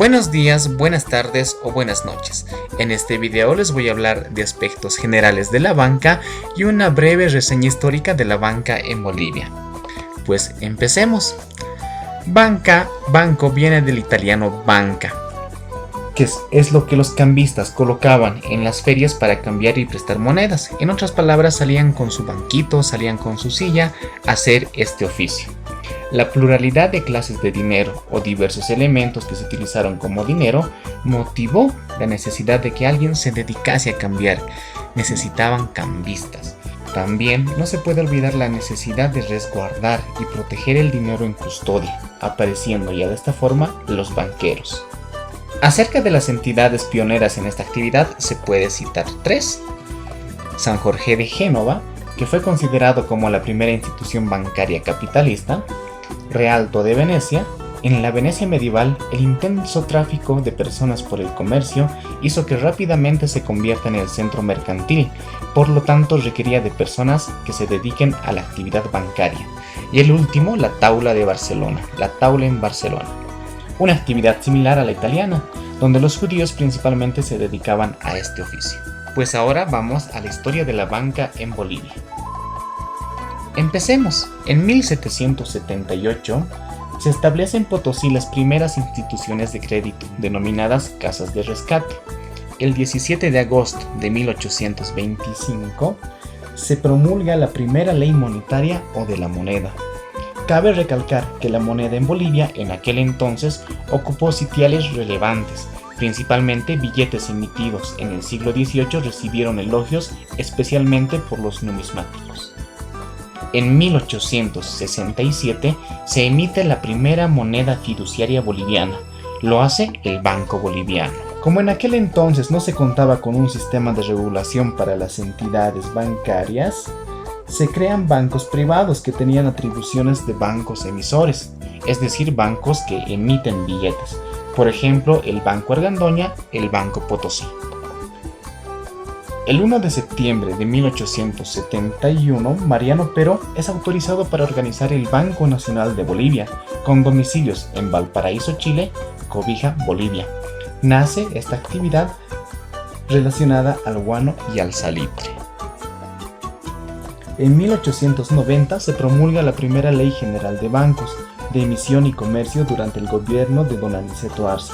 Buenos días, buenas tardes o buenas noches. En este video les voy a hablar de aspectos generales de la banca y una breve reseña histórica de la banca en Bolivia. Pues empecemos. Banco viene del italiano banca, que es lo que los cambistas colocaban en las ferias para cambiar y prestar monedas. En otras palabras, salían con su banquito, salían con su silla a hacer este oficio. La pluralidad de clases de dinero o diversos elementos que se utilizaron como dinero motivó la necesidad de que alguien se dedicase a cambiar. Necesitaban cambistas. También no se puede olvidar la necesidad de resguardar y proteger el dinero en custodia, apareciendo ya de esta forma los banqueros. Acerca de las entidades pioneras en esta actividad se puede citar tres. San Jorge de Génova, que fue considerado como la primera institución bancaria capitalista. Rialto de Venecia. En la Venecia medieval, el intenso tráfico de personas por el comercio hizo que rápidamente se convierta en el centro mercantil, por lo tanto requería de personas que se dediquen a la actividad bancaria. Y el último, la Taula de Barcelona, la Taula en Barcelona. Una actividad similar a la italiana, donde los judíos principalmente se dedicaban a este oficio. Pues ahora vamos a la historia de la banca en Bolivia. Empecemos. En 1778 se establecen en Potosí las primeras instituciones de crédito, denominadas casas de rescate. El 17 de agosto de 1825 se promulga la primera ley monetaria o de la moneda. Cabe recalcar que la moneda en Bolivia en aquel entonces ocupó sitiales relevantes. Principalmente billetes emitidos en el siglo XVIII recibieron elogios, especialmente por los numismáticos. En 1867 se emite la primera moneda fiduciaria boliviana. Lo hace el Banco Boliviano. Como en aquel entonces no se contaba con un sistema de regulación para las entidades bancarias, se crean bancos privados que tenían atribuciones de bancos emisores, es decir, bancos que emiten billetes. Por ejemplo, el Banco Argandoña, el Banco Potosí. El 1 de septiembre de 1871, Mariano Pero es autorizado para organizar el Banco Nacional de Bolivia, con domicilios en Valparaíso, Chile, Cobija, Bolivia. Nace esta actividad relacionada al guano y al salitre. En 1890 se promulga la primera Ley General de Bancos, de Emisión y Comercio durante el gobierno de don Aniceto Arce.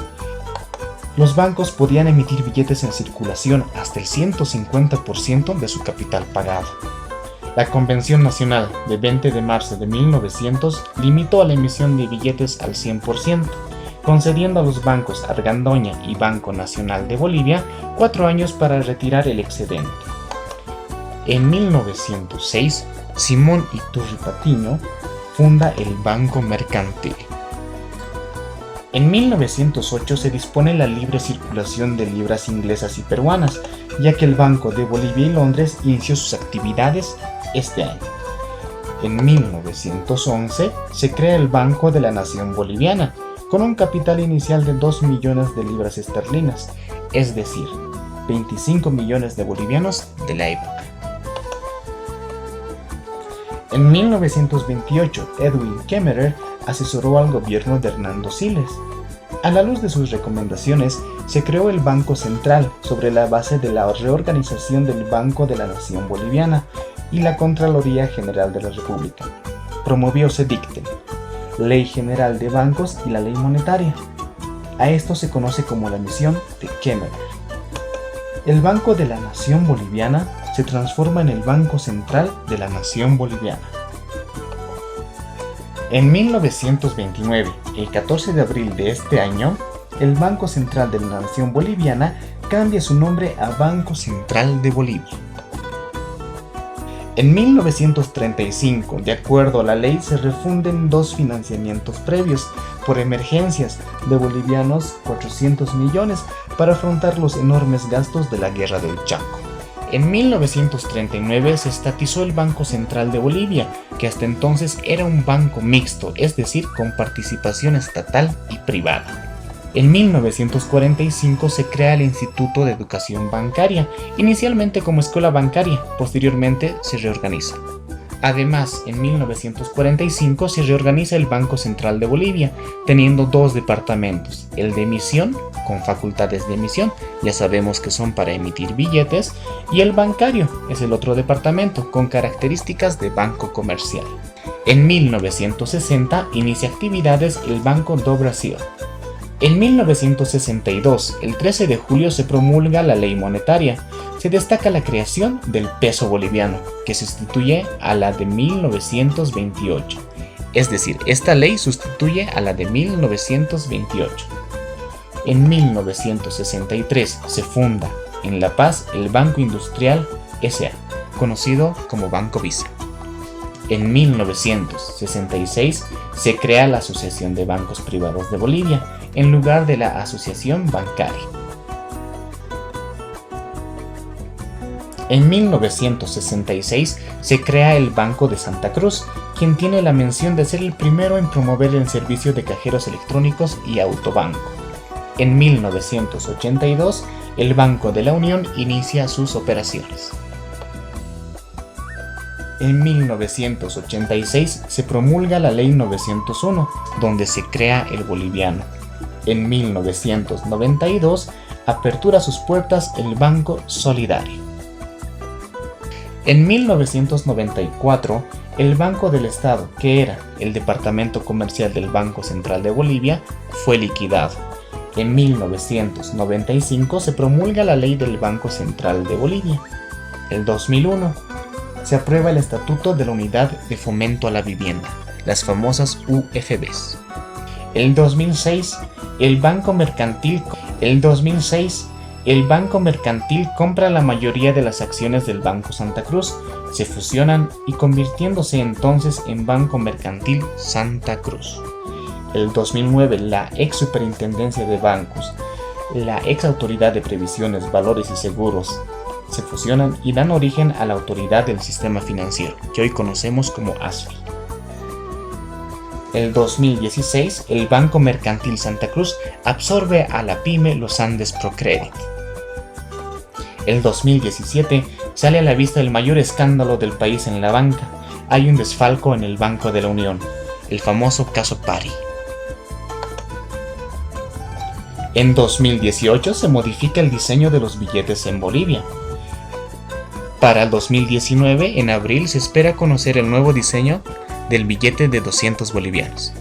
Los bancos podían emitir billetes en circulación hasta el 150% de su capital pagado. La Convención Nacional de 20 de marzo de 1900 limitó la emisión de billetes al 100%, concediendo a los bancos Argandoña y Banco Nacional de Bolivia 4 años para retirar el excedente. En 1906, Simón Iturri Patiño funda el Banco Mercantil. En 1908 se dispone la libre circulación de libras inglesas y peruanas, ya que el Banco de Bolivia y Londres inició sus actividades este año. En 1911 se crea el Banco de la Nación Boliviana, con un capital inicial de 2 millones de libras esterlinas, es decir, 25 millones de bolivianos de la época. En 1928, Edwin Kemmerer asesoró al gobierno de Hernando Siles. A la luz de sus recomendaciones, se creó el Banco Central sobre la base de la reorganización del Banco de la Nación Boliviana y la Contraloría General de la República. Promovióse dicten, Ley General de Bancos y la Ley Monetaria. A esto se conoce como la misión de Kemmerer. El Banco de la Nación Boliviana se transforma en el Banco Central de la Nación Boliviana. En 1929, el 14 de abril de este año, el Banco Central de la Nación Boliviana cambia su nombre a Banco Central de Bolivia. En 1935, de acuerdo a la ley, se refunden 2 financiamientos previos por emergencias de bolivianos 400 millones para afrontar los enormes gastos de la Guerra del Chaco. En 1939 se estatizó el Banco Central de Bolivia, que hasta entonces era un banco mixto, es decir, con participación estatal y privada. En 1945 se crea el Instituto de Educación Bancaria, inicialmente como escuela bancaria, posteriormente se reorganiza. Además, en 1945 se reorganiza el Banco Central de Bolivia, teniendo dos departamentos, el de emisión, con facultades de emisión, ya sabemos que son para emitir billetes, y el bancario, es el otro departamento, con características de banco comercial. En 1960 inicia actividades el Banco do Brasil. En 1962, el 13 de julio, se promulga la ley monetaria. Se destaca la creación del peso boliviano, que sustituye a la de 1928. Es decir, esta ley sustituye a la de 1928. En 1963 se funda en La Paz el Banco Industrial S.A., conocido como Banco Visa. En 1966 se crea la Asociación de Bancos Privados de Bolivia, en lugar de la Asociación Bancaria. En 1966 se crea el Banco de Santa Cruz, quien tiene la mención de ser el primero en promover el servicio de cajeros electrónicos y autobanco. En 1982, el Banco de la Unión inicia sus operaciones. En 1986 se promulga la Ley 901, donde se crea el boliviano. En 1992 apertura sus puertas el Banco Solidario. En 1994, el Banco del Estado, que era el departamento comercial del Banco Central de Bolivia, fue liquidado. En 1995 se promulga la Ley del Banco Central de Bolivia. El 2001 se aprueba el Estatuto de la Unidad de Fomento a la Vivienda, las famosas UFBs. El 2006, el Banco Mercantil compra la mayoría de las acciones del Banco Santa Cruz, se fusionan y convirtiéndose entonces en Banco Mercantil Santa Cruz. El 2009, la ex Superintendencia de Bancos, la ex Autoridad de Previsiones, Valores y Seguros, se fusionan y dan origen a la Autoridad del Sistema Financiero, que hoy conocemos como ASFI. El 2016, el Banco Mercantil Santa Cruz absorbe a la pyme Los Andes Procredit. El 2017 sale a la vista el mayor escándalo del país en la banca. Hay un desfalco en el Banco de la Unión, el famoso caso Pari. En 2018 se modifica el diseño de los billetes en Bolivia. Para el 2019, en abril, se espera conocer el nuevo diseño del billete de 200 bolivianos.